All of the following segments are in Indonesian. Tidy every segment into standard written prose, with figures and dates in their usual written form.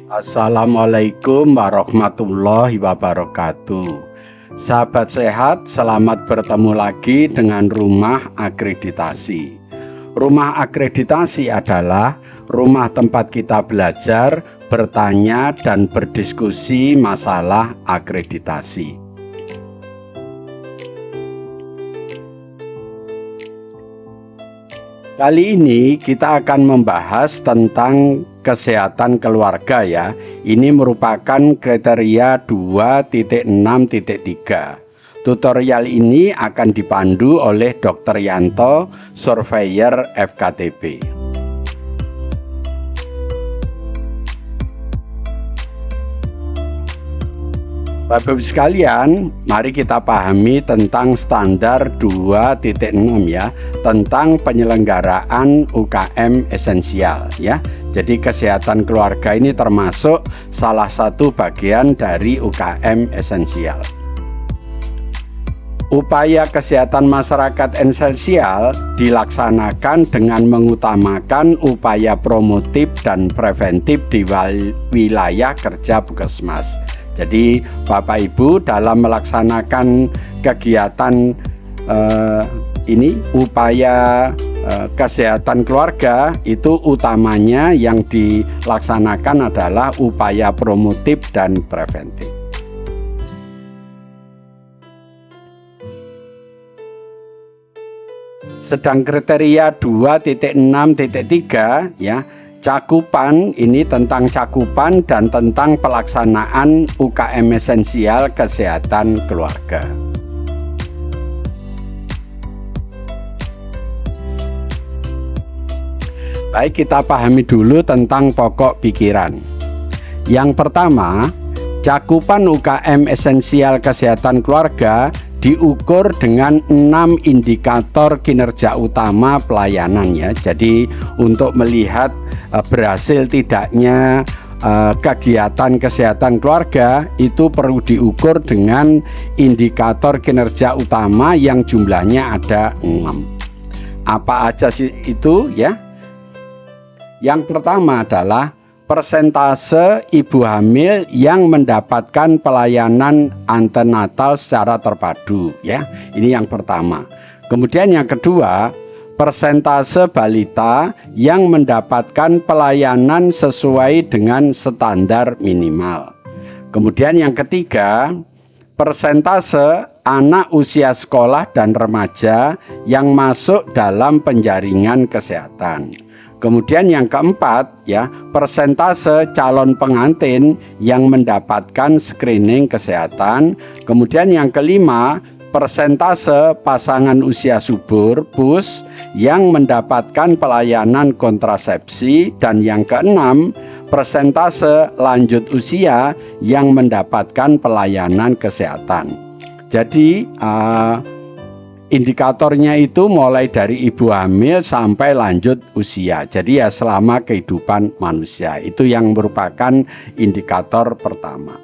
Assalamualaikum warahmatullahi wabarakatuh. Sahabat sehat, selamat bertemu lagi dengan Rumah Akreditasi. Rumah Akreditasi adalah rumah tempat kita belajar, bertanya, dan berdiskusi masalah akreditasi. Kali ini kita akan membahas tentang kesehatan keluarga ya. Ini merupakan kriteria 2.6.3. Tutorial ini akan dipandu oleh Dr. Yanto, Surveyor FKTP. Bapak-Ibu sekalian, mari kita pahami tentang standar 2.6 ya, tentang penyelenggaraan UKM esensial ya. Jadi kesehatan keluarga ini termasuk salah satu bagian dari UKM esensial. Upaya kesehatan masyarakat esensial dilaksanakan dengan mengutamakan upaya promotif dan preventif di wilayah kerja Puskesmas. Jadi Bapak Ibu dalam melaksanakan kegiatan ini upaya kesehatan keluarga itu utamanya yang dilaksanakan adalah upaya promotif dan preventif. Sedang kriteria 2.6.3 ya, cakupan ini tentang cakupan dan tentang pelaksanaan UKM esensial kesehatan keluarga. Baik, kita pahami dulu tentang pokok pikiran. Yang pertama, cakupan UKM esensial kesehatan keluarga diukur dengan 6 indikator kinerja utama pelayanannya. Jadi untuk melihat berhasil tidaknya kegiatan kesehatan keluarga itu perlu diukur dengan indikator kinerja utama yang jumlahnya ada 6. Apa aja sih itu ya? Yang pertama adalah persentase ibu hamil yang mendapatkan pelayanan antenatal secara terpadu ya. Ini yang pertama. Kemudian yang kedua, persentase balita yang mendapatkan pelayanan sesuai dengan standar minimal. Kemudian yang ketiga, persentase anak usia sekolah dan remaja yang masuk dalam penjaringan kesehatan. Kemudian yang keempat ya, persentase calon pengantin yang mendapatkan screening kesehatan. Kemudian yang kelima, persentase pasangan usia subur (PUS) yang mendapatkan pelayanan kontrasepsi. Dan yang keenam, persentase lanjut usia yang mendapatkan pelayanan kesehatan. Jadi indikatornya itu mulai dari ibu hamil sampai lanjut usia. Jadi ya selama kehidupan manusia. Itu yang merupakan indikator pertama.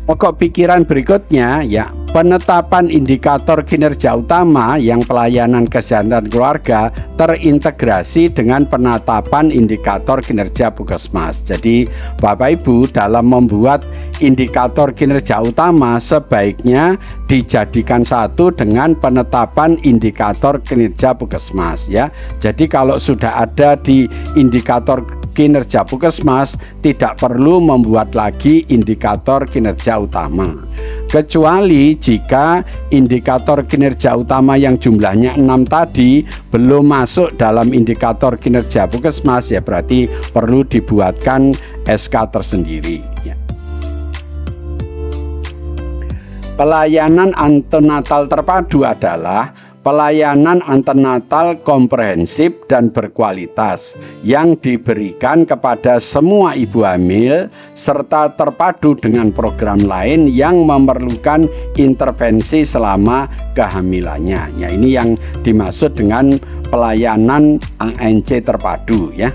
Pokok pikiran berikutnya ya, penetapan indikator kinerja utama yang pelayanan kesehatan keluarga terintegrasi dengan penetapan indikator kinerja Puskesmas. Jadi Bapak Ibu dalam membuat indikator kinerja utama sebaiknya dijadikan satu dengan penetapan indikator kinerja Puskesmas ya. Jadi kalau sudah ada di indikator kinerja Puskesmas, tidak perlu membuat lagi indikator kinerja utama. Kecuali jika indikator kinerja utama yang jumlahnya 6 tadi belum masuk dalam indikator kinerja Puskesmas, ya berarti perlu dibuatkan SK tersendiri ya. Pelayanan antenatal terpadu adalah pelayanan antenatal komprehensif dan berkualitas yang diberikan kepada semua ibu hamil serta terpadu dengan program lain yang memerlukan intervensi selama kehamilannya. Ya, ini yang dimaksud dengan pelayanan ANC terpadu ya.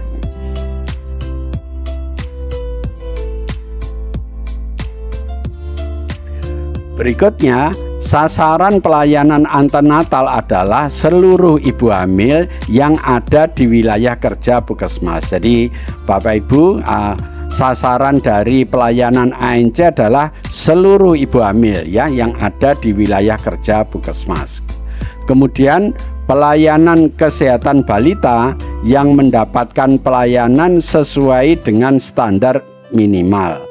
Berikutnya, sasaran pelayanan antenatal adalah seluruh ibu hamil yang ada di wilayah kerja Puskesmas. Jadi Bapak Ibu, sasaran dari pelayanan ANC adalah seluruh ibu hamil ya yang ada di wilayah kerja Puskesmas. Kemudian pelayanan kesehatan balita yang mendapatkan pelayanan sesuai dengan standar minimal.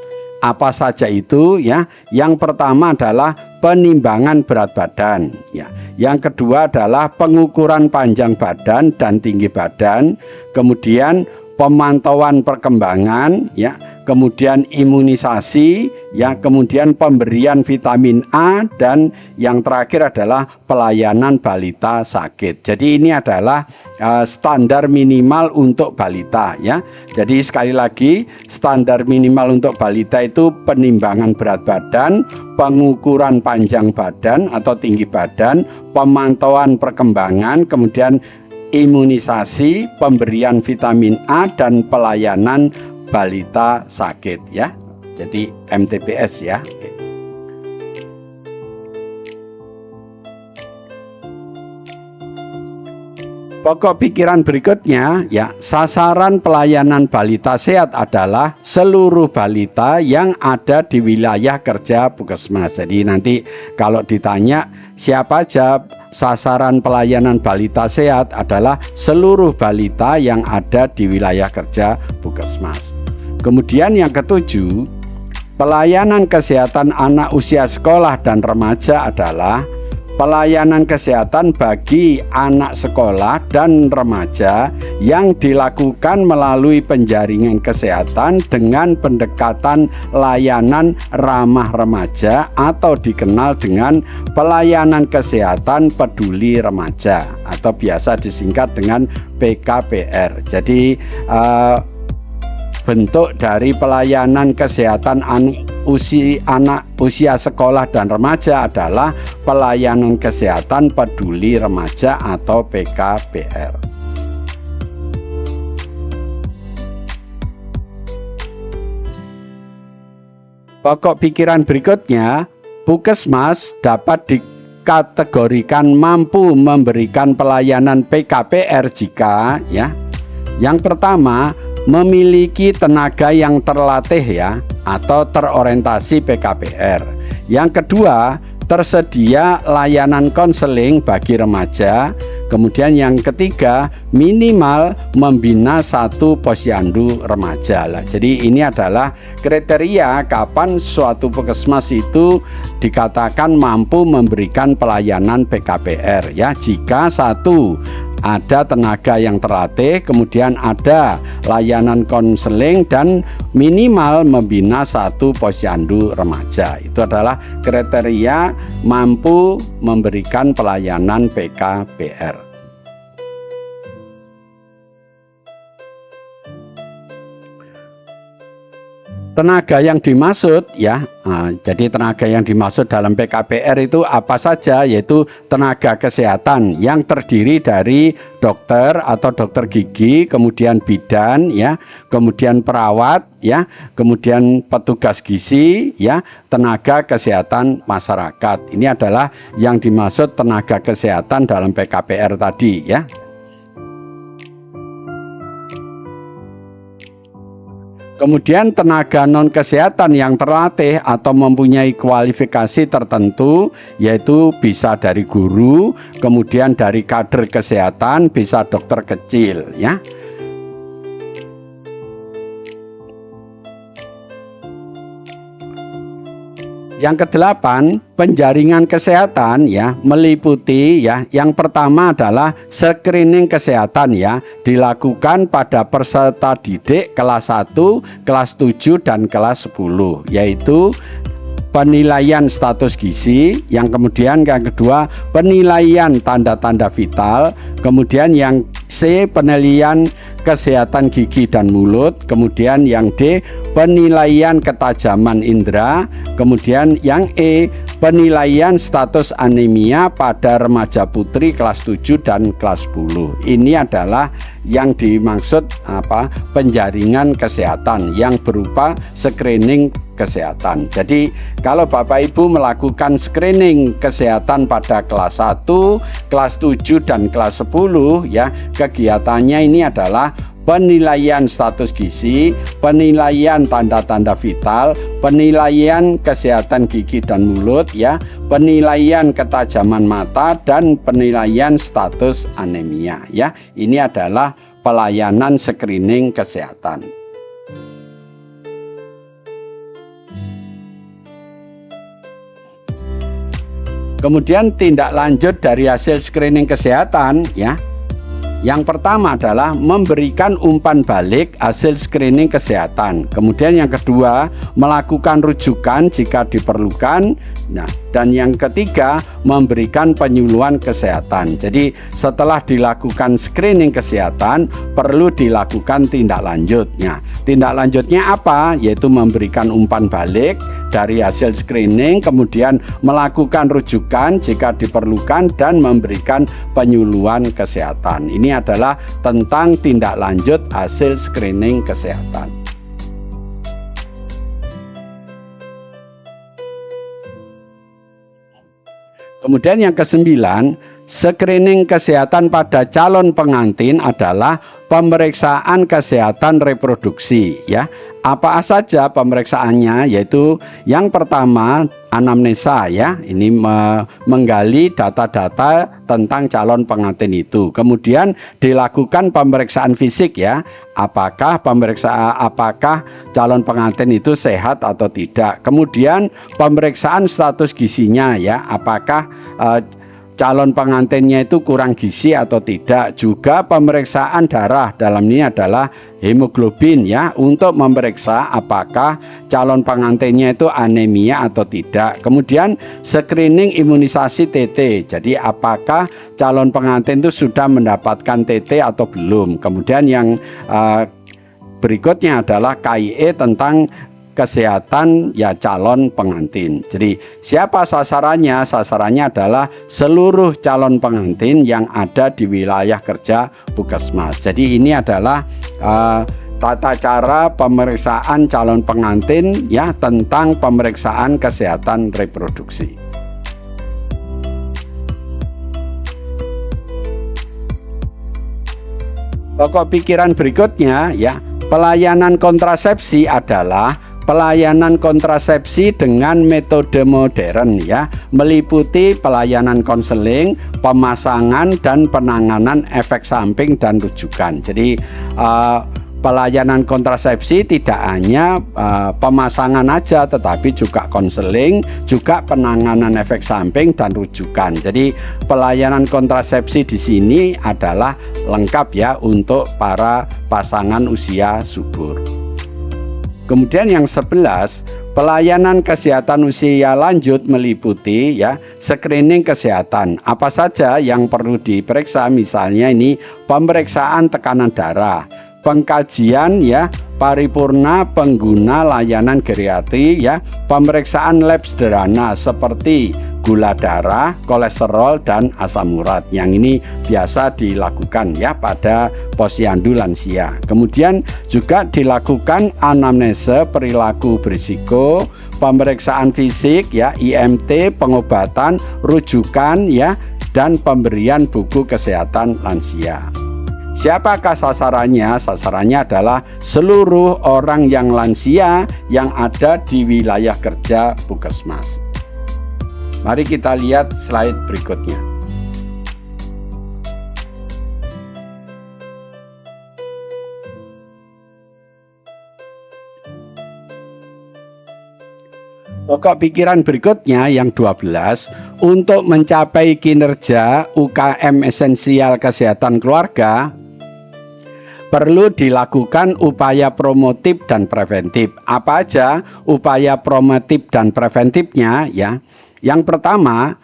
Apa saja itu ya? Yang pertama adalah penimbangan berat badan ya. Yang kedua adalah pengukuran panjang badan dan tinggi badan, kemudian pemantauan perkembangan ya, kemudian imunisasi ya, kemudian pemberian vitamin A, dan yang terakhir adalah pelayanan balita sakit. Jadi ini adalah standar minimal untuk balita ya. Jadi sekali lagi, standar minimal untuk balita itu penimbangan berat badan, pengukuran panjang badan atau tinggi badan, pemantauan perkembangan, kemudian imunisasi, pemberian vitamin A, dan pelayanan balita sakit ya. Jadi MTBS ya. Pokok pikiran berikutnya ya, sasaran pelayanan balita sehat adalah seluruh balita yang ada di wilayah kerja Puskesmas. Jadi nanti kalau ditanya siapa aja, sasaran pelayanan balita sehat adalah seluruh balita yang ada di wilayah kerja Puskesmas. Kemudian yang ketujuh, pelayanan kesehatan anak usia sekolah dan remaja adalah pelayanan kesehatan bagi anak sekolah dan remaja yang dilakukan melalui penjaringan kesehatan dengan pendekatan layanan ramah remaja atau dikenal dengan pelayanan kesehatan peduli remaja atau biasa disingkat dengan PKPR. Jadi bentuk dari pelayanan kesehatan anak usia sekolah dan remaja adalah pelayanan kesehatan peduli remaja atau PKPR. Pokok pikiran berikutnya, Puskesmas dapat dikategorikan mampu memberikan pelayanan PKPR jika ya, yang pertama, memiliki tenaga yang terlatih ya atau terorientasi PKPR. Yang kedua, tersedia layanan konseling bagi remaja. Kemudian yang ketiga, minimal membina 1 posyandu remaja lah. Jadi ini adalah kriteria kapan suatu puskesmas itu dikatakan mampu memberikan pelayanan PKPR ya, jika 1, ada tenaga yang terlatih, kemudian ada layanan konseling, dan minimal membina 1 posyandu remaja. Itu adalah kriteria mampu memberikan pelayanan PKPR. Tenaga yang dimaksud ya, jadi tenaga yang dimaksud dalam PKPR itu apa saja, yaitu tenaga kesehatan yang terdiri dari dokter atau dokter gigi, kemudian bidan ya, kemudian perawat ya, kemudian petugas gizi ya, tenaga kesehatan masyarakat. Ini adalah yang dimaksud tenaga kesehatan dalam PKPR tadi ya. Kemudian tenaga non-kesehatan yang terlatih atau mempunyai kualifikasi tertentu, yaitu bisa dari guru, kemudian dari kader kesehatan, bisa dokter kecil ya. Yang ke-8, penjaringan kesehatan ya, meliputi ya, yang pertama adalah screening kesehatan ya, dilakukan pada peserta didik kelas 1, kelas 7 dan kelas 10, yaitu penilaian status gizi, yang kemudian yang kedua penilaian tanda-tanda vital, kemudian yang C penilaian kesehatan gigi dan mulut, kemudian yang D penilaian ketajaman indera, kemudian yang E penilaian status anemia pada remaja putri kelas 7 dan kelas 10. Ini adalah yang dimaksud penjaringan kesehatan yang berupa screening kesehatan. Jadi kalau Bapak Ibu melakukan screening kesehatan pada kelas 1, kelas 7 dan kelas 10 ya, kegiatannya ini adalah penilaian status gizi, penilaian tanda-tanda vital, penilaian kesehatan gigi dan mulut ya, penilaian ketajaman mata dan penilaian status anemia ya. Ini adalah pelayanan screening kesehatan. Kemudian tindak lanjut dari hasil screening kesehatan ya. Yang pertama adalah memberikan umpan balik hasil screening kesehatan. Kemudian yang kedua, melakukan rujukan jika diperlukan. Nah, dan yang ketiga, memberikan penyuluhan kesehatan. Jadi setelah dilakukan screening kesehatan, perlu dilakukan tindak lanjutnya. Tindak lanjutnya apa? Yaitu memberikan umpan balik dari hasil screening, kemudian melakukan rujukan jika diperlukan, dan memberikan penyuluhan kesehatan. Ini adalah tentang tindak lanjut hasil screening kesehatan. Kemudian yang kesembilan, screening kesehatan pada calon pengantin adalah pemeriksaan kesehatan reproduksi ya. Apa saja pemeriksaannya? Yaitu yang pertama anamnesa ya, ini menggali data-data tentang calon pengantin itu. Kemudian dilakukan pemeriksaan fisik ya, apakah calon pengantin itu sehat atau tidak. Kemudian pemeriksaan status gizinya ya, apakah calon pengantinnya itu kurang gizi atau tidak. Juga pemeriksaan darah, dalam ini adalah hemoglobin ya, untuk memeriksa apakah calon pengantinnya itu anemia atau tidak. Kemudian screening imunisasi TT, jadi apakah calon pengantin itu sudah mendapatkan TT atau belum. Kemudian yang berikutnya adalah KIE tentang kesehatan ya calon pengantin. Jadi siapa sasarannya? Sasarannya adalah seluruh calon pengantin yang ada di wilayah kerja Puskesmas. Jadi ini adalah tata cara pemeriksaan calon pengantin ya, tentang pemeriksaan kesehatan reproduksi. Pokok pikiran berikutnya ya, pelayanan kontrasepsi adalah pelayanan kontrasepsi dengan metode modern ya, meliputi pelayanan konseling, pemasangan dan penanganan efek samping dan rujukan. Jadi pelayanan kontrasepsi tidak hanya pemasangan aja, tetapi juga konseling, juga penanganan efek samping dan rujukan. Jadi pelayanan kontrasepsi di sini adalah lengkap ya untuk para pasangan usia subur. Kemudian yang 11, pelayanan kesehatan usia lanjut meliputi ya screening kesehatan. Apa saja yang perlu diperiksa? Misalnya ini pemeriksaan tekanan darah, pengkajian ya paripurna pengguna layanan geriatri ya, pemeriksaan lab sederhana seperti gula darah, kolesterol dan asam urat. Yang ini biasa dilakukan ya pada posyandu lansia. Kemudian juga dilakukan anamnese perilaku berisiko, pemeriksaan fisik ya, IMT, pengobatan, rujukan ya, dan pemberian buku kesehatan lansia. Siapakah sasarannya? Sasarannya adalah seluruh orang yang lansia yang ada di wilayah kerja Puskesmas. Mari kita lihat slide berikutnya. Pokok pikiran berikutnya yang 12, untuk mencapai kinerja UKM esensial kesehatan keluarga, perlu dilakukan upaya promotif dan preventif. Apa aja upaya promotif dan preventifnya ya? Yang pertama,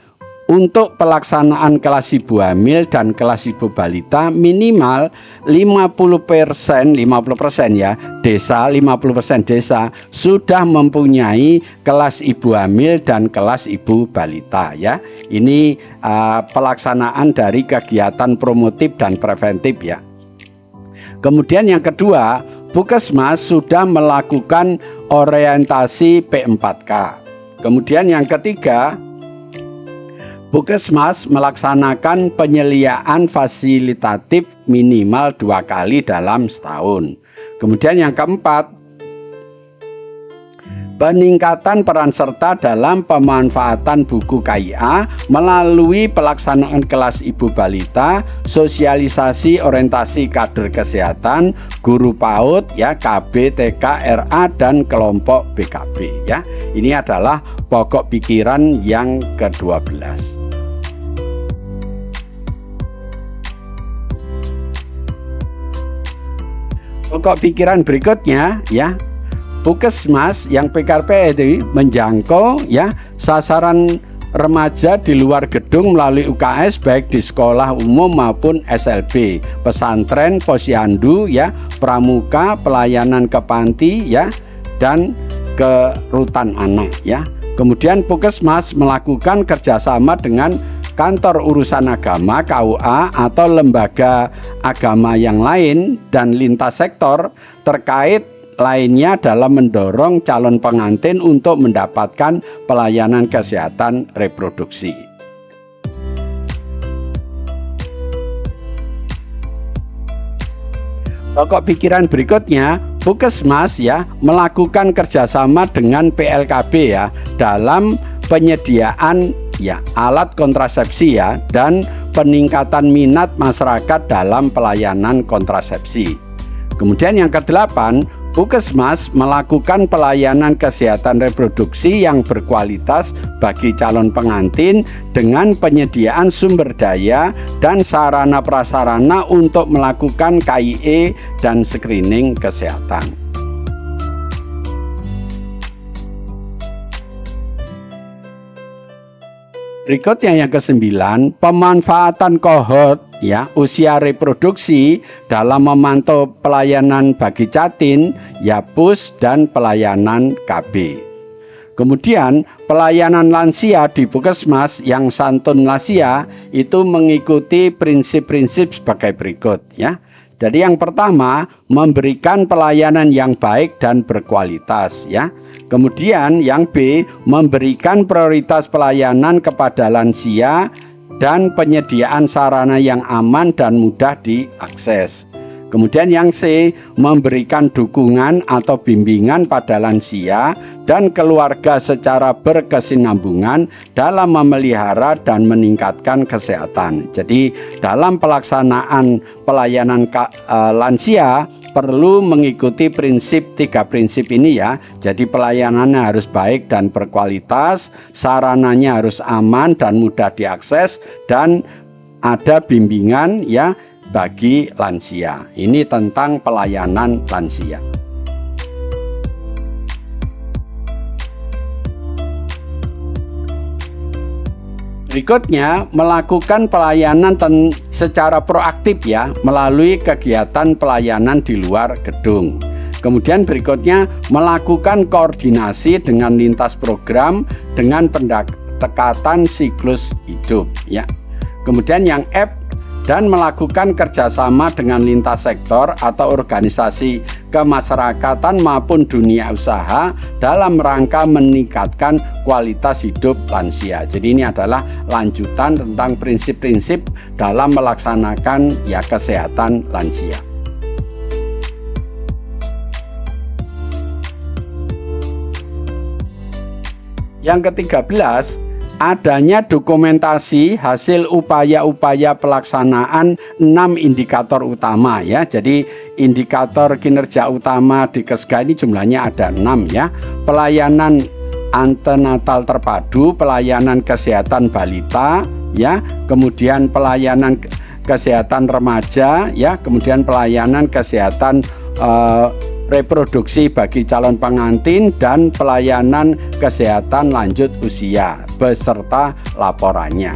untuk pelaksanaan kelas ibu hamil dan kelas ibu balita minimal 50% ya, desa 50% desa sudah mempunyai kelas ibu hamil dan kelas ibu balita ya. Ini pelaksanaan dari kegiatan promotif dan preventif ya. Kemudian yang kedua, Puskesmas sudah melakukan orientasi P4K. Kemudian yang ketiga, Puskesmas melaksanakan penyediaan fasilitatif minimal 2 kali dalam setahun. Kemudian yang keempat, peningkatan peran serta dalam pemanfaatan buku KIA melalui pelaksanaan kelas ibu balita, sosialisasi orientasi kader kesehatan, guru PAUD ya, KB, TK, RA dan kelompok BKB ya. Ini adalah pokok pikiran yang ke-12. Pokok pikiran berikutnya ya, Puskesmas yang PKRP itu menjangkau ya sasaran remaja di luar gedung melalui UKS baik di sekolah umum maupun SLB, pesantren, posyandu ya, pramuka, pelayanan ke panti ya, dan ke rutan anak ya. Kemudian Puskesmas melakukan kerjasama dengan kantor urusan agama KUA atau lembaga agama yang lain dan lintas sektor terkait lainnya dalam mendorong calon pengantin untuk mendapatkan pelayanan kesehatan reproduksi. Pokok pikiran berikutnya, Puskesmas ya melakukan kerjasama dengan PLKB ya dalam penyediaan ya alat kontrasepsi ya dan peningkatan minat masyarakat dalam pelayanan kontrasepsi. Kemudian yang ke-8, Puskesmas melakukan pelayanan kesehatan reproduksi yang berkualitas bagi calon pengantin dengan penyediaan sumber daya dan sarana prasarana untuk melakukan KIE dan screening kesehatan. Berikutnya yang ke-9, pemanfaatan kohort ya usia reproduksi dalam memantau pelayanan bagi Jatin, ya PUS dan pelayanan KB. Kemudian pelayanan lansia di Puskesmas yang santun lansia itu mengikuti prinsip-prinsip sebagai berikut ya. Jadi yang pertama, memberikan pelayanan yang baik dan berkualitas ya. Kemudian yang B, memberikan prioritas pelayanan kepada lansia dan penyediaan sarana yang aman dan mudah diakses. Kemudian yang C, memberikan dukungan atau bimbingan pada lansia dan keluarga secara berkesinambungan dalam memelihara dan meningkatkan kesehatan. Jadi dalam pelaksanaan pelayanan lansia perlu mengikuti tiga prinsip ini ya. Jadi pelayanannya harus baik dan berkualitas, sarananya harus aman dan mudah diakses, dan ada bimbingan ya bagi lansia. Ini tentang pelayanan lansia. Berikutnya, melakukan pelayanan secara proaktif ya, melalui kegiatan pelayanan di luar gedung. Kemudian berikutnya, melakukan koordinasi dengan lintas program dengan pendekatan siklus hidup ya. Kemudian yang F, dan melakukan kerjasama dengan lintas sektor atau organisasi kemasyarakatan maupun dunia usaha dalam rangka meningkatkan kualitas hidup lansia. Jadi ini adalah lanjutan tentang prinsip-prinsip dalam melaksanakan ya kesehatan lansia. Yang ke-13, adanya dokumentasi hasil upaya-upaya pelaksanaan 6 indikator utama ya. Jadi indikator kinerja utama di Kesga ini jumlahnya ada 6 ya. Pelayanan antenatal terpadu, pelayanan kesehatan balita ya, kemudian pelayanan kesehatan remaja ya, kemudian pelayanan kesehatan reproduksi bagi calon pengantin dan pelayanan kesehatan lanjut usia. beserta laporannya.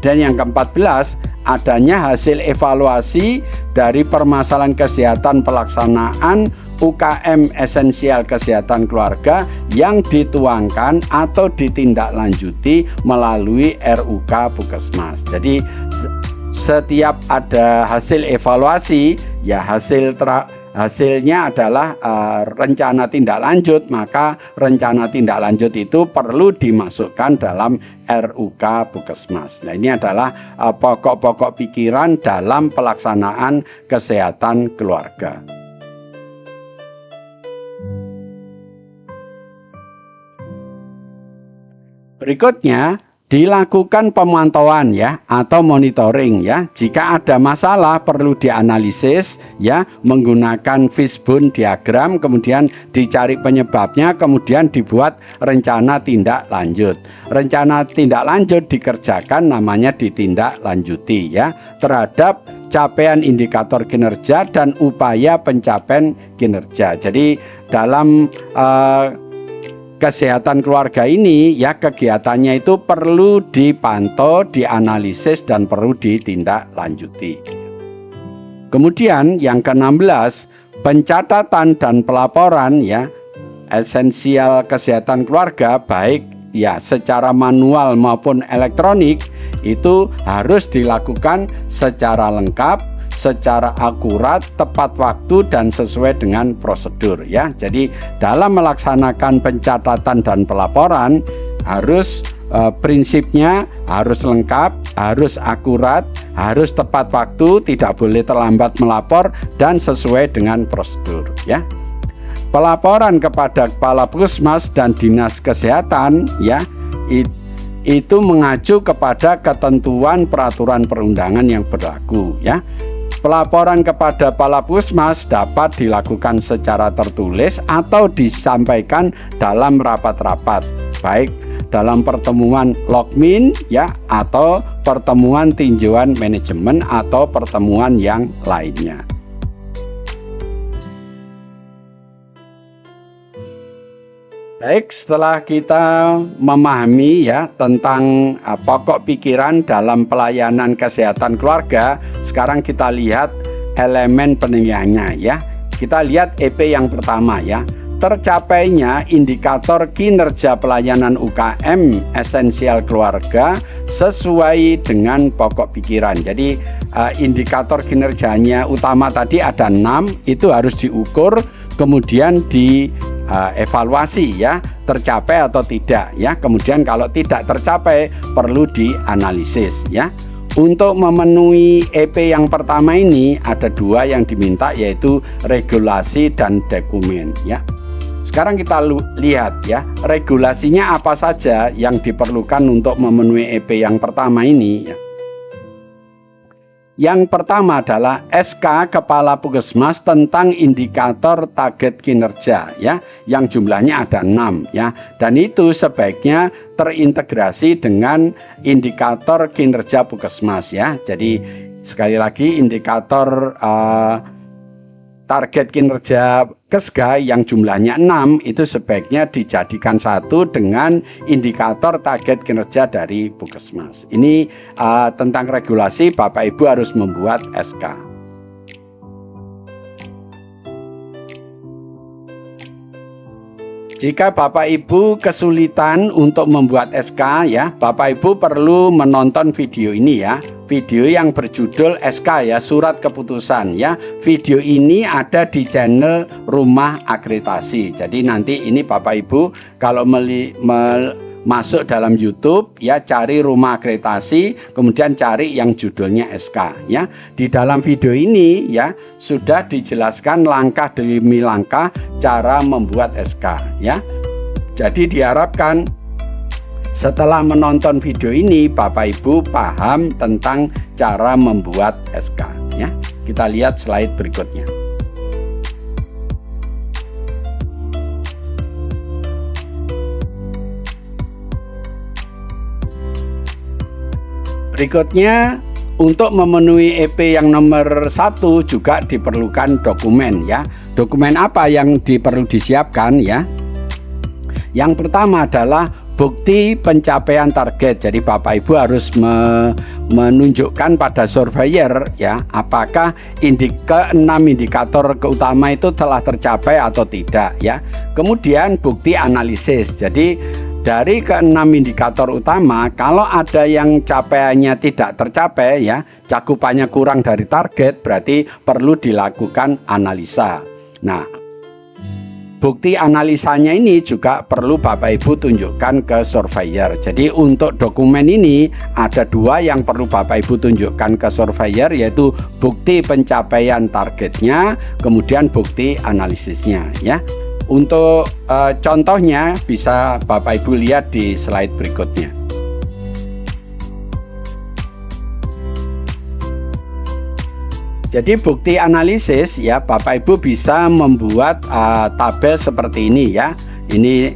Dan yang ke-14, adanya hasil evaluasi dari permasalahan kesehatan pelaksanaan UKM esensial kesehatan keluarga yang dituangkan atau ditindaklanjuti melalui RUK Puskesmas. Jadi setiap ada hasil evaluasi, ya hasilnya adalah rencana tindak lanjut, maka rencana tindak lanjut itu perlu dimasukkan dalam RUK Puskesmas. Nah, ini adalah pokok-pokok pikiran dalam pelaksanaan kesehatan keluarga. Berikutnya, dilakukan pemantauan ya atau monitoring ya. Jika ada masalah perlu dianalisis ya menggunakan fishbone diagram, kemudian dicari penyebabnya, kemudian dibuat rencana tindak lanjut. Rencana tindak lanjut dikerjakan, namanya ditindaklanjuti ya terhadap capaian indikator kinerja dan upaya pencapaian kinerja. Jadi dalam kesehatan keluarga ini ya kegiatannya itu perlu dipantau, dianalisis dan perlu ditindaklanjuti. Kemudian yang ke-16, pencatatan dan pelaporan ya esensial kesehatan keluarga baik ya secara manual maupun elektronik itu harus dilakukan secara lengkap, secara akurat, tepat waktu dan sesuai dengan prosedur ya. Jadi dalam melaksanakan pencatatan dan pelaporan harus prinsipnya harus lengkap, harus akurat, harus tepat waktu, tidak boleh terlambat melapor dan sesuai dengan prosedur ya. Pelaporan kepada Kepala Puskesmas dan Dinas Kesehatan ya itu mengacu kepada ketentuan peraturan perundangan yang berlaku ya. Pelaporan kepada Kepala Puskesmas dapat dilakukan secara tertulis atau disampaikan dalam rapat-rapat, baik dalam pertemuan logmin ya atau pertemuan tinjauan manajemen atau pertemuan yang lainnya. Baik, setelah kita memahami ya tentang pokok pikiran dalam pelayanan kesehatan keluarga, sekarang kita lihat elemen penilaiannya ya. Kita lihat EP yang pertama ya. Tercapainya indikator kinerja pelayanan UKM esensial keluarga sesuai dengan pokok pikiran. Jadi indikator kinerjanya utama tadi ada 6, itu harus diukur kemudian dievaluasi ya tercapai atau tidak ya. Kemudian kalau tidak tercapai perlu dianalisis ya. Untuk memenuhi EP yang pertama ini ada 2 yang diminta, yaitu regulasi dan dokumen ya. Sekarang kita lihat ya regulasinya apa saja yang diperlukan untuk memenuhi EP yang pertama ini ya. Yang pertama adalah SK Kepala Puskesmas tentang indikator target kinerja ya, yang jumlahnya ada 6 ya, dan itu sebaiknya terintegrasi dengan indikator kinerja Puskesmas ya. Jadi sekali lagi indikator target kinerja Kesga yang jumlahnya 6 itu sebaiknya dijadikan satu dengan indikator target kinerja dari Puskesmas. Ini tentang regulasi, Bapak Ibu harus membuat SK. Jika Bapak Ibu kesulitan untuk membuat SK ya, Bapak Ibu perlu menonton video ini ya. Video yang berjudul SK ya, surat keputusan ya. Video ini ada di channel Rumah Akreditasi. Jadi nanti ini Bapak Ibu kalau masuk dalam YouTube ya, cari Rumah Akreditasi, kemudian cari yang judulnya SK ya. Di dalam video ini ya sudah dijelaskan langkah demi langkah cara membuat SK ya. Jadi diharapkan setelah menonton video ini Bapak Ibu paham tentang cara membuat SK ya. Kita lihat slide berikutnya. Berikutnya, untuk memenuhi EP yang nomor 1 juga diperlukan dokumen ya. Dokumen apa yang perlu disiapkan ya? Yang pertama adalah bukti pencapaian target. Jadi Bapak Ibu harus menunjukkan pada surveyor ya, apakah 6 indikator utama itu telah tercapai atau tidak ya. Kemudian bukti analisis. Jadi dari ke-6 indikator utama, kalau ada yang capaiannya tidak tercapai ya, cakupannya kurang dari target, berarti perlu dilakukan analisa. Nah, bukti analisanya ini juga perlu Bapak Ibu tunjukkan ke surveyor. Jadi untuk dokumen ini ada 2 yang perlu Bapak Ibu tunjukkan ke surveyor, yaitu bukti pencapaian targetnya, kemudian bukti analisisnya ya. Untuk contohnya bisa Bapak Ibu lihat di slide berikutnya. Jadi bukti analisis ya, Bapak Ibu bisa membuat tabel seperti ini ya. Ini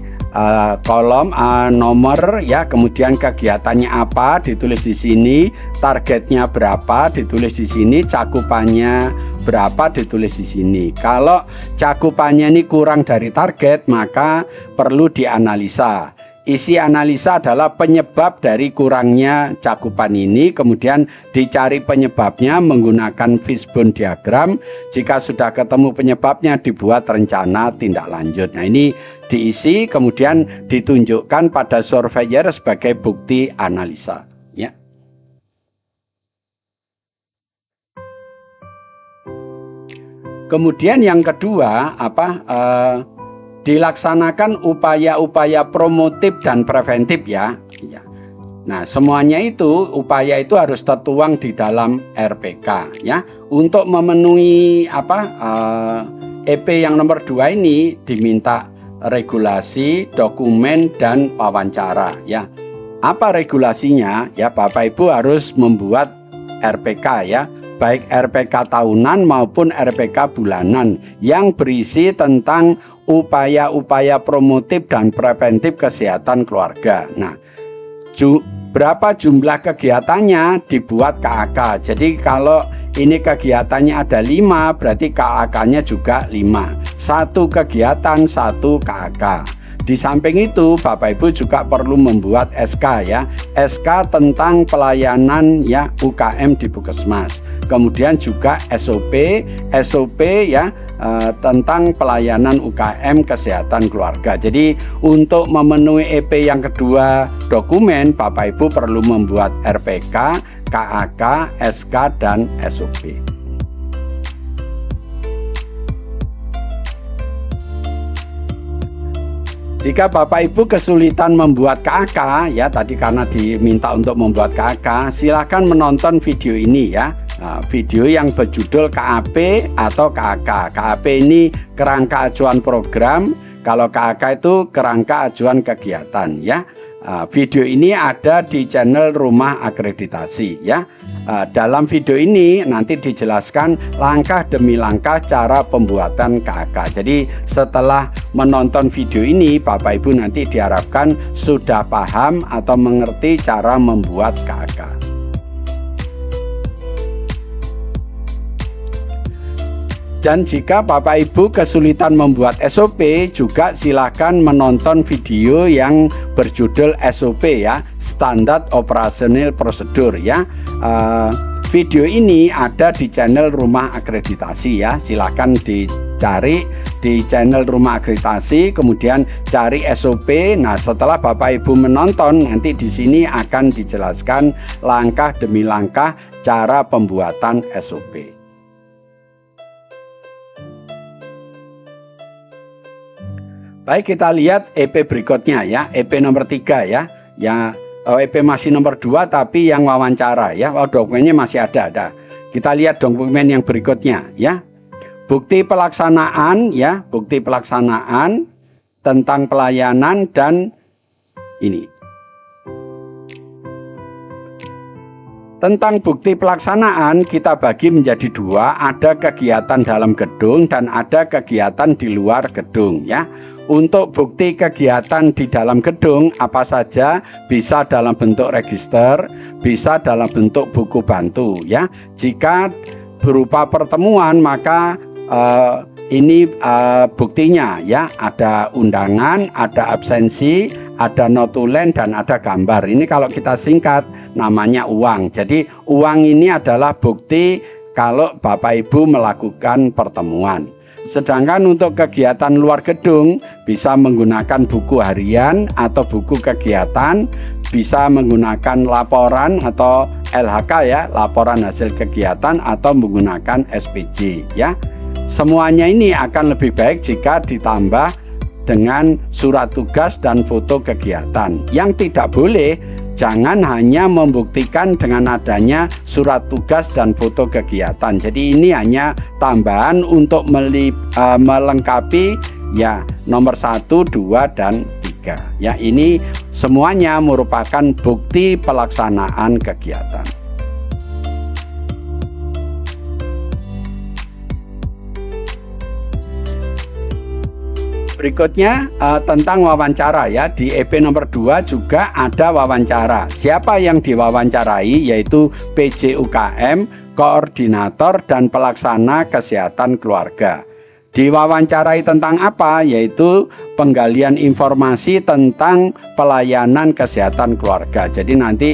kolom nomor ya, kemudian kegiatannya apa ditulis di sini, targetnya berapa ditulis di sini, cakupannya berapa ditulis di sini. Kalau cakupannya ini kurang dari target, maka perlu dianalisa. Isi analisa adalah penyebab dari kurangnya cakupan ini, kemudian dicari penyebabnya menggunakan fishbone diagram. Jika sudah ketemu penyebabnya, dibuat rencana tindak lanjut. Nah, ini diisi kemudian ditunjukkan pada surveyor sebagai bukti analisa ya. Kemudian yang kedua dilaksanakan upaya-upaya promotif dan preventif ya. Nah, semuanya itu upaya itu harus tertuang di dalam RPK ya. Untuk memenuhi EP yang nomor 2 ini diminta regulasi, dokumen, dan wawancara ya. Apa regulasinya ya? Bapak Ibu harus membuat RPK ya, baik RPK tahunan maupun RPK bulanan yang berisi tentang upaya-upaya promotif dan preventif kesehatan keluarga. Nah, berapa jumlah kegiatannya dibuat KAK. Jadi kalau ini kegiatannya ada 5, berarti KAK-nya juga 5. 1 kegiatan, 1 KAK. Di samping itu Bapak Ibu juga perlu membuat SK ya, SK tentang pelayanan ya UKM di Puskesmas. Kemudian juga SOP ya tentang pelayanan UKM kesehatan keluarga. Jadi untuk memenuhi EP yang kedua dokumen, Bapak Ibu perlu membuat RPK, KAK, SK, dan SOP. Jika Bapak Ibu kesulitan membuat KAK ya, tadi karena diminta untuk membuat KAK, silakan menonton video ini ya. Video yang berjudul KAP atau KAK. KAP ini kerangka acuan program, kalau KAK itu kerangka acuan kegiatan ya. Video ini ada di channel Rumah Akreditasi ya. Dalam video ini nanti dijelaskan langkah demi langkah cara pembuatan KAK. Jadi setelah menonton video ini, Bapak Ibu nanti diharapkan sudah paham atau mengerti cara membuat KAK. Dan jika Bapak Ibu kesulitan membuat SOP, juga silakan menonton video yang berjudul SOP ya, Standard Operational Procedure ya. Video ini ada di channel Rumah Akreditasi ya. Silakan dicari di channel Rumah Akreditasi, kemudian cari SOP. Nah, setelah Bapak Ibu menonton, nanti di sini akan dijelaskan langkah demi langkah cara pembuatan SOP. Baik, kita lihat EP berikutnya ya, EP nomor 3 ya. EP masih nomor 2 tapi yang wawancara ya. Dokumennya masih ada. Kita lihat dokumen yang berikutnya ya. Bukti pelaksanaan ya, bukti pelaksanaan tentang pelayanan dan ini. Tentang bukti pelaksanaan kita bagi menjadi 2, ada kegiatan dalam gedung dan ada kegiatan di luar gedung ya. Untuk bukti kegiatan di dalam gedung apa saja, bisa dalam bentuk register, bisa dalam bentuk buku bantu ya. Jika berupa pertemuan maka ini buktinya ya, ada undangan, ada absensi, ada notulen dan ada gambar. Ini kalau kita singkat namanya uang. Jadi uang ini adalah bukti kalau Bapak Ibu melakukan pertemuan. Sedangkan untuk kegiatan luar gedung bisa menggunakan buku harian atau buku kegiatan, bisa menggunakan laporan atau LHK ya, laporan hasil kegiatan, atau menggunakan SPJ ya. Semuanya ini akan lebih baik jika ditambah dengan surat tugas dan foto kegiatan. Yang tidak boleh, jangan hanya membuktikan dengan adanya surat tugas dan foto kegiatan. Jadi ini hanya tambahan untuk melengkapi ya nomor 1, 2, dan 3. Ya, ini semuanya merupakan bukti pelaksanaan kegiatan. Berikutnya tentang wawancara ya. Di EP nomor 2 juga ada wawancara. Siapa yang diwawancarai? Yaitu PJ UKM, koordinator dan pelaksana kesehatan keluarga. Diwawancarai tentang apa? Yaitu penggalian informasi tentang pelayanan kesehatan keluarga. Jadi nanti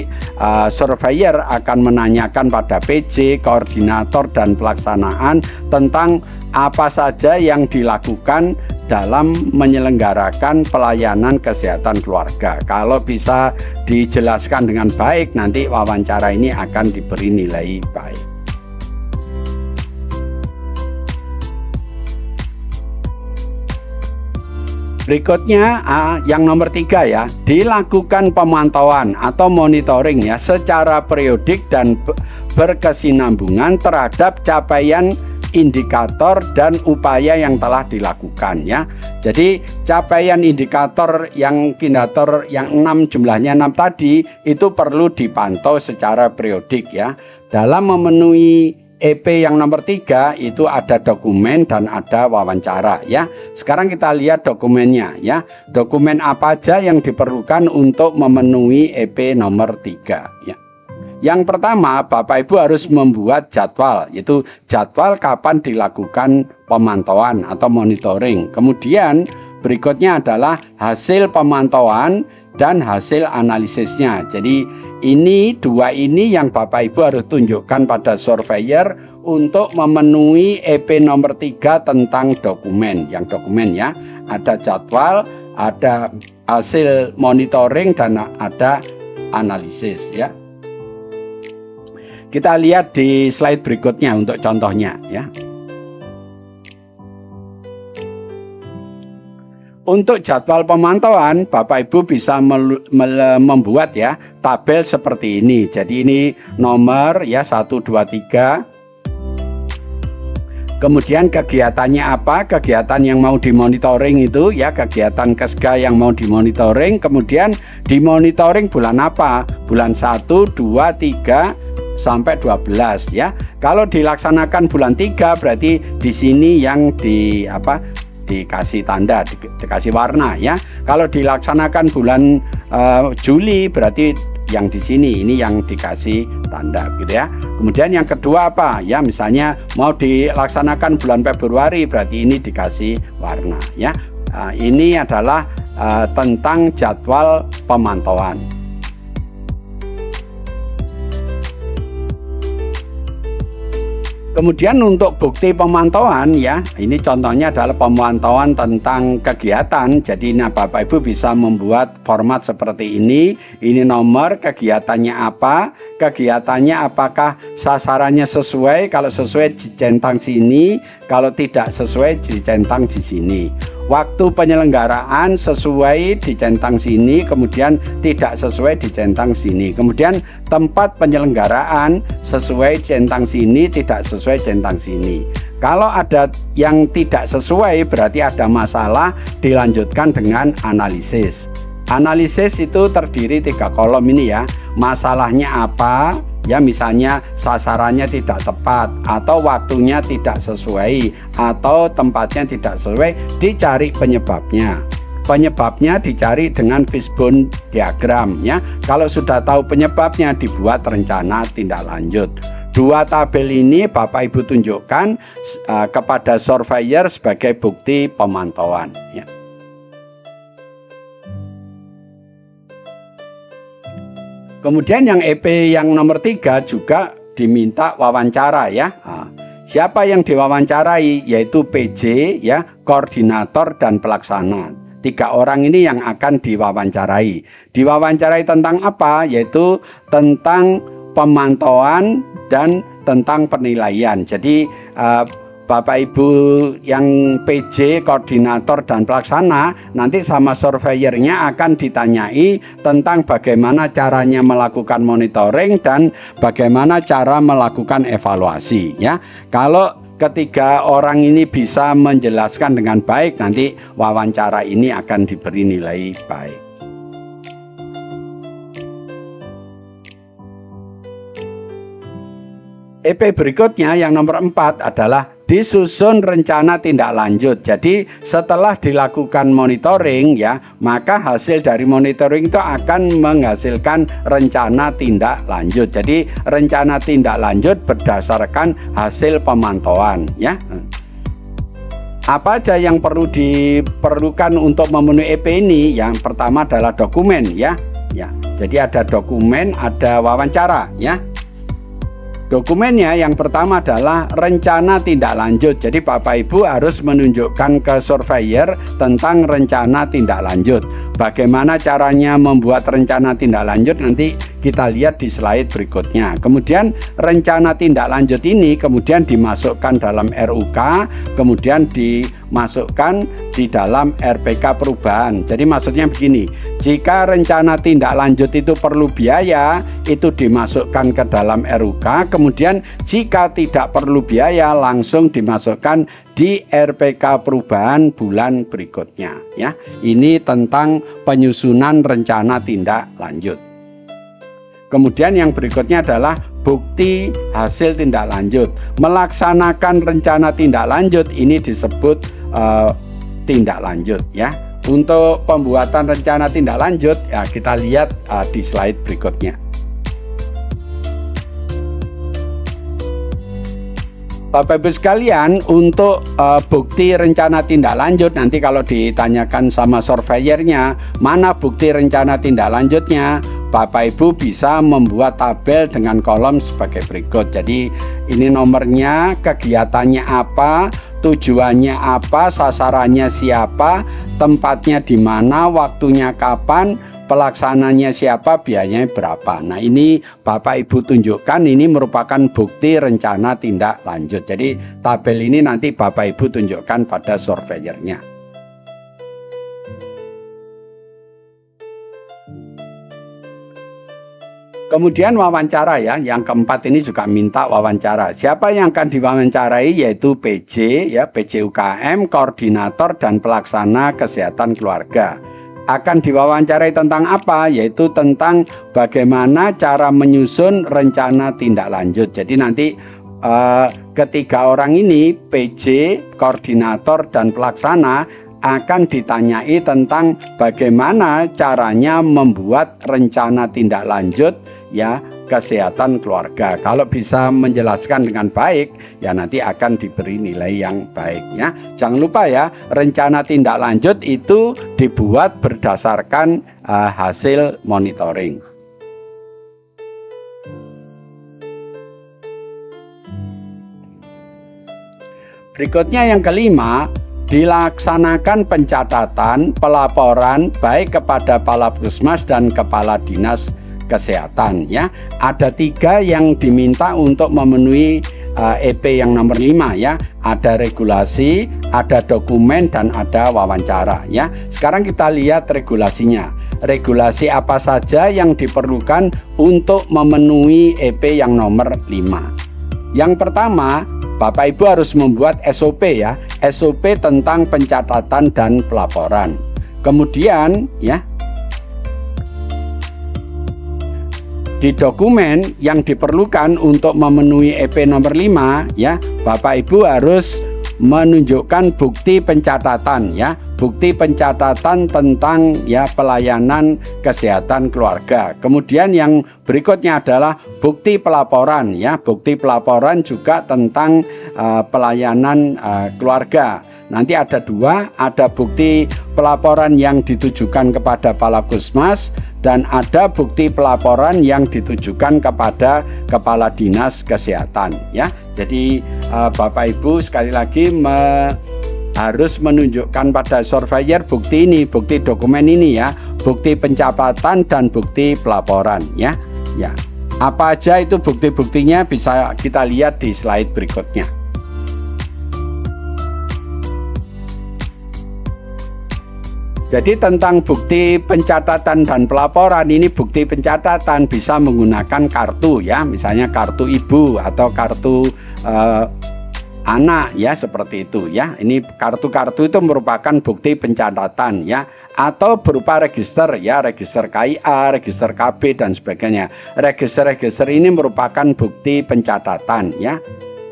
surveyor akan menanyakan pada PJ, koordinator dan pelaksanaan tentang apa saja yang dilakukan dalam menyelenggarakan pelayanan kesehatan keluarga. Kalau bisa dijelaskan dengan baik, nanti wawancara ini akan diberi nilai baik. Berikutnya yang nomor 3 ya, dilakukan pemantauan atau monitoring ya secara periodik dan berkesinambungan terhadap capaian indikator dan upaya yang telah dilakukan ya. Jadi capaian indikator yang 6 jumlahnya 6 tadi itu perlu dipantau secara periodik ya. Dalam memenuhi EP yang nomor 3 itu ada dokumen dan ada wawancara ya. Sekarang kita lihat dokumennya ya. Dokumen apa aja yang diperlukan untuk memenuhi EP nomor 3 ya. Yang pertama, Bapak Ibu harus membuat jadwal, yaitu jadwal kapan dilakukan pemantauan atau monitoring. Kemudian berikutnya adalah hasil pemantauan dan hasil analisisnya. Jadi dua ini yang Bapak Ibu harus tunjukkan pada surveyor untuk memenuhi EP nomor 3 tentang dokumen. Yang dokumen ya, ada jadwal, ada hasil monitoring dan ada analisis ya. Kita lihat di slide berikutnya untuk contohnya ya. Untuk jadwal pemantauan, Bapak Ibu bisa membuat ya tabel seperti ini. Jadi ini nomor ya 1, 2, 3. Kemudian kegiatannya apa? Kegiatan yang mau dimonitoring itu ya, kegiatan KESGA yang mau dimonitoring. Kemudian dimonitoring bulan apa? Bulan 1, 2, 3 sampai 12 ya. Kalau dilaksanakan bulan 3 berarti di sini yang dikasih tanda, dikasih warna ya. Kalau dilaksanakan bulan Juli berarti yang di sini ini yang dikasih tanda gitu ya. Kemudian yang kedua apa? Ya misalnya mau dilaksanakan bulan Februari berarti ini dikasih warna ya. Ini adalah tentang jadwal pemantauan. Kemudian untuk bukti pemantauan ya, ini contohnya adalah pemantauan tentang kegiatan. Jadi Bapak Ibu bisa membuat format seperti ini. Ini nomor kegiatannya apa, kegiatannya apakah sasarannya sesuai, kalau sesuai dicentang sini, kalau tidak sesuai dicentang di sini. Waktu penyelenggaraan sesuai dicentang sini, kemudian tidak sesuai dicentang sini. Kemudian tempat penyelenggaraan sesuai centang sini, tidak sesuai centang sini. Kalau ada yang tidak sesuai berarti ada masalah, dilanjutkan dengan analisis. Analisis itu terdiri 3 kolom ini ya. Masalahnya apa? Ya misalnya sasarannya tidak tepat atau waktunya tidak sesuai atau tempatnya tidak sesuai, dicari penyebabnya. Penyebabnya dicari dengan fishbone diagram ya. Kalau sudah tahu penyebabnya dibuat rencana tindak lanjut. 2 tabel ini Bapak Ibu tunjukkan kepada surveyor sebagai bukti pemantauan ya. Kemudian yang EP yang nomor 3 juga diminta wawancara ya. Siapa yang diwawancarai? Yaitu PJ ya, koordinator dan pelaksana. 3 orang ini yang akan diwawancarai. Diwawancarai tentang apa? Yaitu tentang pemantauan dan tentang penilaian. Jadi Bapak Ibu yang PJ, koordinator dan pelaksana nanti sama surveyornya akan ditanyai tentang bagaimana caranya melakukan monitoring dan bagaimana cara melakukan evaluasi ya. Kalau ketiga orang ini bisa menjelaskan dengan baik, nanti wawancara ini akan diberi nilai baik. EP berikutnya yang nomor 4 adalah disusun rencana tindak lanjut. Jadi setelah dilakukan monitoring ya, maka hasil dari monitoring itu akan menghasilkan rencana tindak lanjut. Jadi rencana tindak lanjut berdasarkan hasil pemantauan ya. Apa aja yang perlu diperlukan untuk memenuhi EP ini? Yang pertama adalah dokumen ya. Jadi ada dokumen, ada wawancara ya. Dokumennya yang pertama adalah rencana tindak lanjut. Jadi Bapak Ibu harus menunjukkan ke surveyor tentang rencana tindak lanjut. Bagaimana caranya membuat rencana tindak lanjut nanti kita lihat di slide berikutnya. Kemudian rencana tindak lanjut ini kemudian dimasukkan dalam RUK, kemudian dimasukkan di dalam RPK perubahan. Jadi maksudnya begini, jika rencana tindak lanjut itu perlu biaya, itu dimasukkan ke dalam RUK, kemudian jika tidak perlu biaya langsung dimasukkan di RPK perubahan bulan berikutnya ya. Ini tentang penyusunan rencana tindak lanjut. Kemudian yang berikutnya adalah bukti hasil tindak lanjut. Melaksanakan rencana tindak lanjut ini disebut tindak lanjut ya. Untuk pembuatan rencana tindak lanjut ya, kita lihat di slide berikutnya. Bapak Ibu sekalian, untuk bukti rencana tindak lanjut nanti kalau ditanyakan sama surveyornya mana bukti rencana tindak lanjutnya, Bapak Ibu bisa membuat tabel dengan kolom sebagai berikut. Jadi ini nomornya, kegiatannya apa, tujuannya apa, sasarannya siapa, tempatnya di mana, waktunya kapan, pelaksananya siapa, biayanya berapa. Nah ini Bapak Ibu tunjukkan, ini merupakan bukti rencana tindak lanjut. Jadi tabel ini nanti Bapak Ibu tunjukkan pada surveyornya. Kemudian wawancara ya, yang keempat ini juga minta wawancara. Siapa yang akan diwawancarai? Yaitu PJ ya, PJ UKM, koordinator dan pelaksana kesehatan keluarga. Akan diwawancarai tentang apa? Yaitu tentang bagaimana cara menyusun rencana tindak lanjut. Jadi nanti ketiga orang ini, PJ, koordinator dan pelaksana, akan ditanyai tentang bagaimana caranya membuat rencana tindak lanjut ya kesehatan keluarga. Kalau bisa menjelaskan dengan baik ya nanti akan diberi nilai yang baik ya. Jangan lupa ya, rencana tindak lanjut itu dibuat berdasarkan hasil monitoring. Berikutnya yang kelima, dilaksanakan pencatatan pelaporan baik kepada Kepala Puskesmas dan Kepala Dinas Kesehatan ya. Ada 3 yang diminta untuk memenuhi EP yang nomor 5 ya. Ada regulasi, ada dokumen dan ada wawancara ya. Sekarang kita lihat regulasinya. Regulasi apa saja yang diperlukan untuk memenuhi EP yang nomor 5. Yang pertama, Bapak Ibu harus membuat SOP ya, SOP tentang pencatatan dan pelaporan. Kemudian ya, di dokumen yang diperlukan untuk memenuhi EP nomor 5 ya, Bapak Ibu harus menunjukkan bukti pencatatan ya, bukti pencatatan tentang ya pelayanan kesehatan keluarga. Kemudian yang berikutnya adalah bukti pelaporan ya, bukti pelaporan juga tentang pelayanan keluarga. Nanti ada dua, ada bukti pelaporan yang ditujukan kepada Palapusmas dan ada bukti pelaporan yang ditujukan kepada Kepala Dinas Kesehatan ya. Jadi Bapak Ibu sekali lagi harus menunjukkan pada surveyor bukti ini, bukti dokumen ini ya, bukti pencatatan dan bukti pelaporan ya. Ya. Apa aja itu bukti-buktinya bisa kita lihat di slide berikutnya. Jadi tentang bukti pencatatan dan pelaporan ini, bukti pencatatan bisa menggunakan kartu ya, misalnya kartu ibu atau kartu anak ya, seperti itu ya. Ini kartu-kartu itu merupakan bukti pencatatan ya, atau berupa register ya, register KIA, register KB dan sebagainya. Register-register ini merupakan bukti pencatatan ya,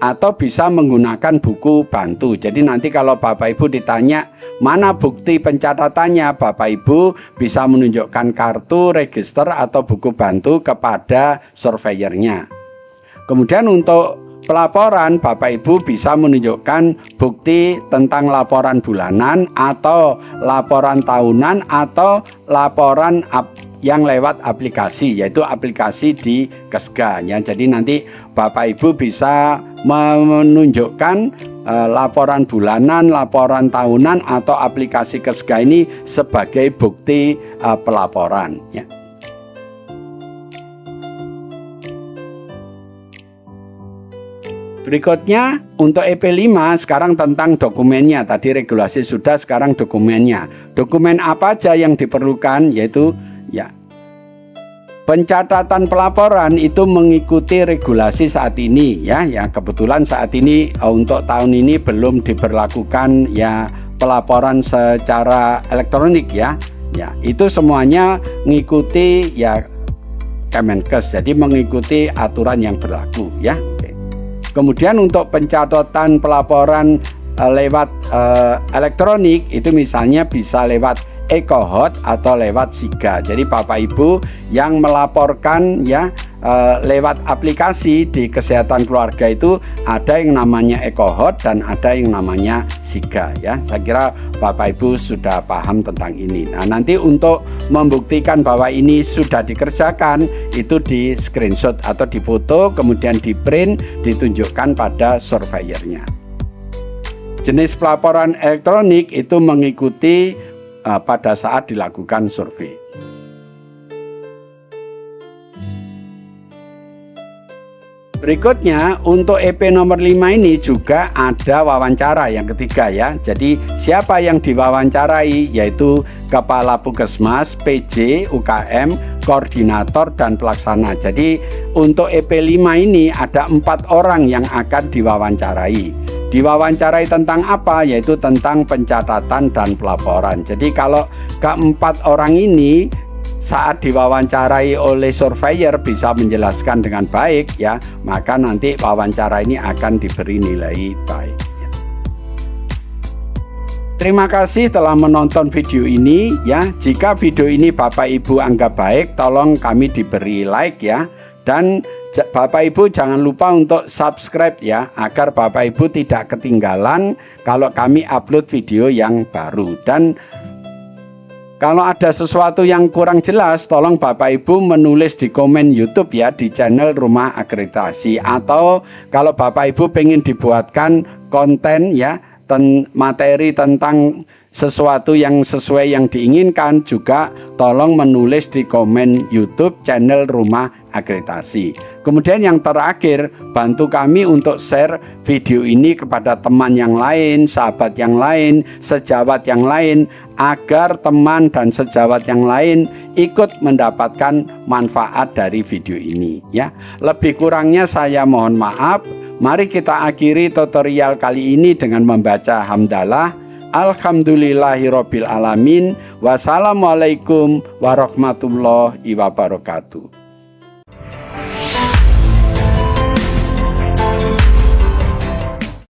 atau bisa menggunakan buku bantu. Jadi nanti kalau Bapak Ibu ditanya mana bukti pencatatannya, Bapak Ibu bisa menunjukkan kartu, register atau buku bantu kepada surveyornya. Kemudian untuk pelaporan, Bapak Ibu bisa menunjukkan bukti tentang laporan bulanan atau laporan tahunan atau laporan yang lewat aplikasi, yaitu aplikasi di Kesga ya. Jadi nanti Bapak Ibu bisa menunjukkan laporan bulanan, laporan tahunan atau aplikasi Kesga ini sebagai bukti pelaporan ya. Berikutnya untuk EP5 sekarang tentang dokumennya. Tadi regulasi sudah, sekarang dokumennya. Dokumen apa aja yang diperlukan, yaitu ya, pencatatan pelaporan itu mengikuti regulasi saat ini ya. Ya kebetulan saat ini untuk tahun ini belum diberlakukan ya pelaporan secara elektronik ya. Ya, itu semuanya mengikuti ya Kemenkes. Jadi mengikuti aturan yang berlaku ya. Kemudian untuk pencatatan pelaporan lewat elektronik itu misalnya bisa lewat EcoHot atau lewat Siga. Jadi Bapak Ibu yang melaporkan ya lewat aplikasi di kesehatan keluarga itu ada yang namanya EcoHot dan ada yang namanya Siga ya. Saya kira Bapak Ibu sudah paham tentang ini. Nah, nanti untuk membuktikan bahwa ini sudah dikerjakan itu di screenshot atau difoto, kemudian di print, ditunjukkan pada surveyornya. Jenis pelaporan elektronik itu mengikuti pada saat dilakukan survei. Berikutnya untuk EP nomor 5 ini juga ada wawancara yang ketiga ya. Jadi siapa yang diwawancarai, yaitu Kepala Puskesmas, PJ, UKM, Koordinator dan Pelaksana. Jadi untuk EP5 ini ada 4 orang yang akan diwawancarai. Diwawancarai tentang apa? Yaitu tentang pencatatan dan pelaporan. Jadi kalau keempat orang ini saat diwawancarai oleh surveyor bisa menjelaskan dengan baik ya, maka nanti wawancara ini akan diberi nilai baik ya. Terima kasih telah menonton video ini ya. Jika video ini Bapak Ibu anggap baik, tolong kami diberi like ya. Dan Bapak Ibu jangan lupa untuk subscribe ya, agar Bapak Ibu tidak ketinggalan kalau kami upload video yang baru. Dan kalau ada sesuatu yang kurang jelas, tolong Bapak Ibu menulis di komen YouTube ya, di channel Rumah Akreditasi. Atau kalau Bapak Ibu pengen dibuatkan konten ya, materi tentang sesuatu yang sesuai yang diinginkan, juga tolong menulis di komen YouTube channel Rumah Akreditasi. Kemudian yang terakhir, bantu kami untuk share video ini kepada teman yang lain, sahabat yang lain, sejawat yang lain, agar teman dan sejawat yang lain ikut mendapatkan manfaat dari video ini ya. Lebih kurangnya saya mohon maaf. Mari kita akhiri tutorial kali ini dengan membaca hamdalah. Alhamdulillahirobbil alamin. Wassalamualaikum warahmatullahi wabarakatuh.